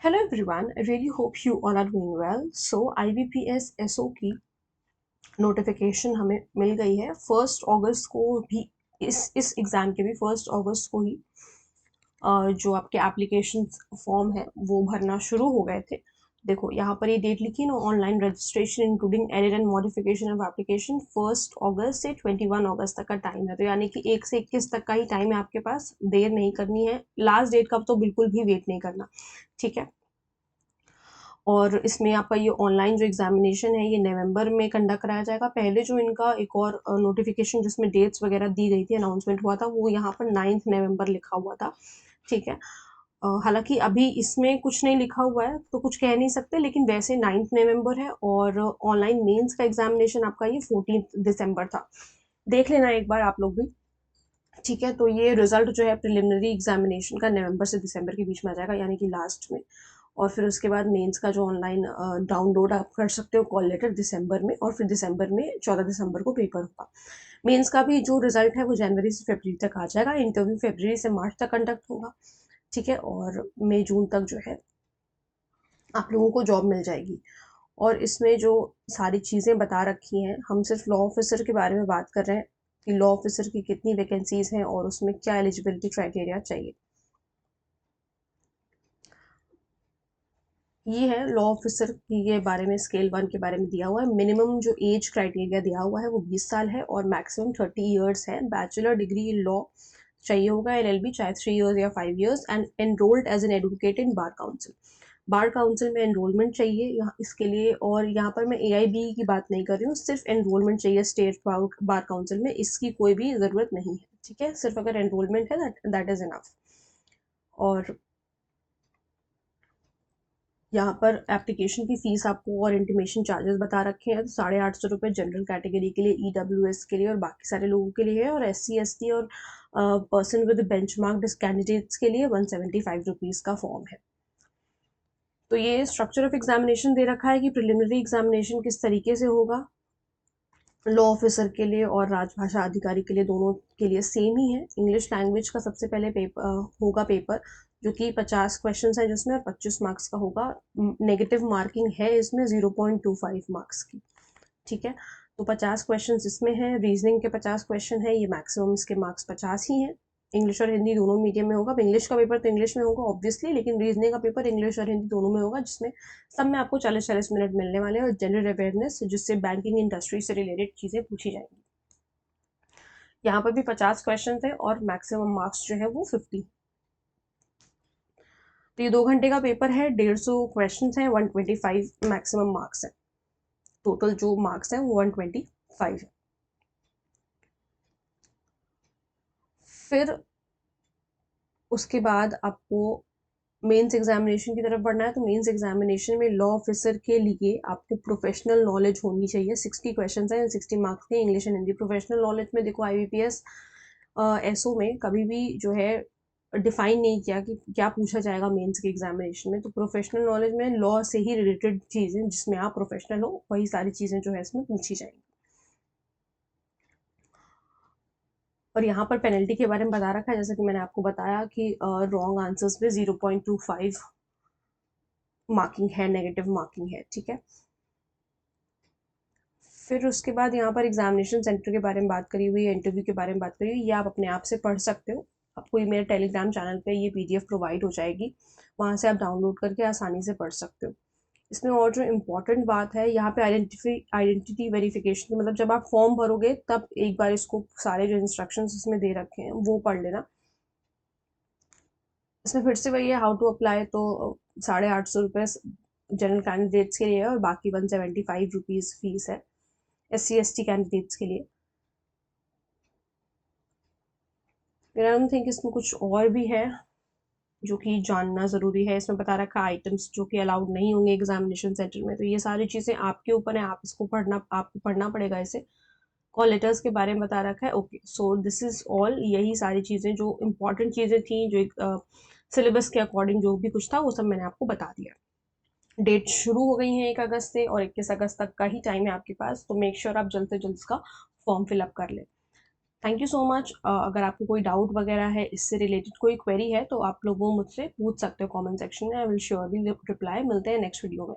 Hello everyone, I really hope you all are doing well. So IBPS SO की notification हमें मिल गई है। 1 अगस्त को भी इस एग्ज़ाम के भी 1 अगस्त को ही जो आपके एप्लीकेशन फॉर्म है वो भरना शुरू हो गए थे। देखो यहाँ पर ये डेट लिखी ना, online registration including edit and modification of application 1 अगस्त से 21 अगस्त तक का टाइम है। तो यानी कि 1 से 21 तक का ही टाइम है आपके पास, देर नहीं करनी है। लास्ट डेट का तो बिल्कुल भी वेट नहीं करना, ठीक है। और इसमें आपका ये ऑनलाइन जो एग्जामिनेशन है ये नवंबर में कंडक्ट कराया जाएगा। पहले जो इनका एक और नोटिफिकेशन जिसमें डेट्स वगैरह दी गई थी, अनाउंसमेंट हुआ था, वो यहाँ पर 9 नवंबर लिखा हुआ था, ठीक है। हालांकि अभी इसमें कुछ नहीं लिखा हुआ है तो कुछ कह नहीं सकते, लेकिन वैसे 9 नवंबर है। और ऑनलाइन मेंस का एग्जामिनेशन आपका ये 14 दिसंबर था। देख लेना एक बार आप लोग भी, ठीक है। तो ये रिजल्ट जो है प्रिलिमिनरी एग्जामिनेशन का नवंबर से दिसंबर के बीच में आ जाएगा, यानी कि लास्ट में। और फिर उसके बाद मेंस का जो ऑनलाइन डाउनलोड आप कर सकते हो कॉल लेटर दिसंबर में, और फिर दिसंबर में 14 दिसंबर को पेपर होगा। मेंस का भी जो रिजल्ट है वो जनवरी से फरवरी तक आ जाएगा। इंटरव्यू फरवरी से मार्च तक कंडक्ट होगा, ठीक है। और मई जून तक जो है आप लोगों को जॉब मिल जाएगी। और इसमें जो सारी चीज़ें बता रखी हैं, हम सिर्फ लॉ ऑफिसर के बारे में बात कर रहे हैं कि लॉ ऑफिसर की कितनी वैकेंसीज हैं और उसमें क्या एलिजिबिलिटी क्राइटेरिया चाहिए। ये है लॉ ऑफिसर के बारे में, स्केल 1 के बारे में दिया हुआ है। मिनिमम जो एज क्राइटेरिया दिया हुआ है वो 20 साल है और मैक्सिमम 30 ईयर्स है। बैचलर डिग्री इन लॉ चाहिए होगा, LLB चाहे 3 ईयर्स या 5 years, and enrolled as an advocate in bar council. Bar council में एनरोलमेंट चाहिए यहाँ इसके लिए। और यहाँ पर मैं AIB की बात नहीं कर रही हूँ, सिर्फ एनरोलमेंट चाहिए स्टेट बार काउंसिल में, इसकी कोई भी ज़रूरत नहीं है, ठीक है। सिर्फ अगर एनरोलमेंट है दैट इज़ इनफ। और यहाँ पर एप्लीकेशन की फ़ीस आपको और इंटीमेशन चार्जेस बता रखे हैं। तो 850 रुपये जनरल कैटेगरी के लिए, EWS के लिए और बाकी सारे लोगों के लिए है। और SC ST और person with bench mark candidates के लिए 175 रुपीज़ का फॉर्म है। तो ये स्ट्रक्चर ऑफ एग्जामिनेशन दे रखा है कि प्रिलिमिनरी एग्जामिनेशन किस तरीके से होगा। लॉ ऑफिसर के लिए और राजभाषा अधिकारी के लिए, दोनों के लिए सेम ही है। इंग्लिश लैंग्वेज का सबसे पहले होगा पेपर, जो कि 50 क्वेश्चन है जिसमें, और 25 मार्क्स का होगा। नेगेटिव मार्किंग है इसमें 0.25 मार्क्स की, ठीक है। तो 50 क्वेश्चन इसमें है। रीजनिंग के 50 क्वेश्चन है, ये मैक्सिमम इसके मार्क्स 50 ही हैं। इंग्लिश और हिंदी दोनों मीडियम में होगा। अब इंग्लिश का पेपर तो इंग्लिश में होगा ऑब्वियसली, लेकिन रीजनिंग का पेपर इंग्लिश और हिंदी दोनों में होगा, जिसमें सब में आपको 40-40 मिनट मिलने वाले हैं। और जनरल अवेयरनेस, जिससे बैंकिंग इंडस्ट्री से रिलेटेड चीज़ें पूछी जाएंगी। यहाँ पर भी 50 क्वेश्चन थे और मैक्सिमम मार्क्स जो है वो 50। तो ये 2 घंटे का पेपर है, 150 क्वेश्चन है, 125 मैक्सिमम मार्क्स है। टोटल जो मार्क्स हैं वो 125 है। फिर उसके बाद आपको मेंस एग्जामिनेशन की तरफ बढ़ना है। तो मेंस एग्जामिनेशन में लॉ ऑफिसर के लिए आपको प्रोफेशनल नॉलेज होनी चाहिए। 60 क्वेश्चन हैं, 60 मार्क्स के, English and Hindi. Professional knowledge में देखो, IBPS SO में कभी भी जो है डिफाइन नहीं किया कि क्या पूछा जाएगा मेंस के एग्जामिनेशन में। तो प्रोफेशनल नॉलेज में लॉ से ही रिलेटेड चीज़ें, जिसमें आप प्रोफेशनल हो, वही सारी चीज़ें जो है इसमें पूछी जाएंगी। और यहाँ पर पेनल्टी के बारे में बता रखा है, जैसा कि मैंने आपको बताया कि रॉन्ग आंसर्स पे 0.25 मार्किंग है, नेगेटिव मार्किंग है, ठीक है। फिर उसके बाद यहाँ पर एग्जामिनेशन सेंटर के बारे में बात करी हुई है, इंटरव्यू के बारे में बात करी हुई है। ये आप अपने आप से पढ़ सकते हो। आपको ये मेरे टेलीग्राम चैनल पे ये PDF प्रोवाइड हो जाएगी, वहाँ से आप डाउनलोड करके आसानी से पढ़ सकते हो। इसमें और जो इम्पोर्टेंट बात है, यहाँ पे आइडेंटिटी वेरिफिकेशन, मतलब जब आप फॉर्म भरोगे तब एक बार इसको सारे जो इंस्ट्रक्शंस इसमें दे रखे हैं वो पढ़ लेना। इसमें फिर से वही है, हाउ टू अप्लाई। तो 850 रुपये जनरल कैंडिडेट्स के लिए है और बाकी 175 रुपीज़ फीस है SC ST कैंडिडेट्स के लिए। आई डोंट थिंक इसमें कुछ और भी है जो कि जानना ज़रूरी है। इसमें बता रखा है आइटम्स जो कि अलाउड नहीं होंगे एग्जामिनेशन सेंटर में। तो ये सारी चीज़ें आपके ऊपर है, आप इसको आपको पढ़ना पड़ेगा इसे। कॉल लेटर्स के बारे में बता रखा है। Okay, so this is all. यही सारी चीज़ें जो इम्पोर्टेंट चीज़ें थी, जो एक सिलेबस के अकॉर्डिंग जो भी कुछ था, वो सब मैंने आपको बता दिया। डेट शुरू हो गई है 1 अगस्त से, और 21 अगस्त तक का ही टाइम है आपके पास। तो मेक श्योर आप जल्द से जल्द इसका फॉर्म फिलअप कर लें। Thank you so much. अगर आपको कोई डाउट वगैरह है, इससे रिलेटेड कोई क्वेरी है, तो आप लोग वो मुझसे पूछ सकते हो कमेंट सेक्शन में। I will surely reply. मिलते हैं नेक्स्ट वीडियो में।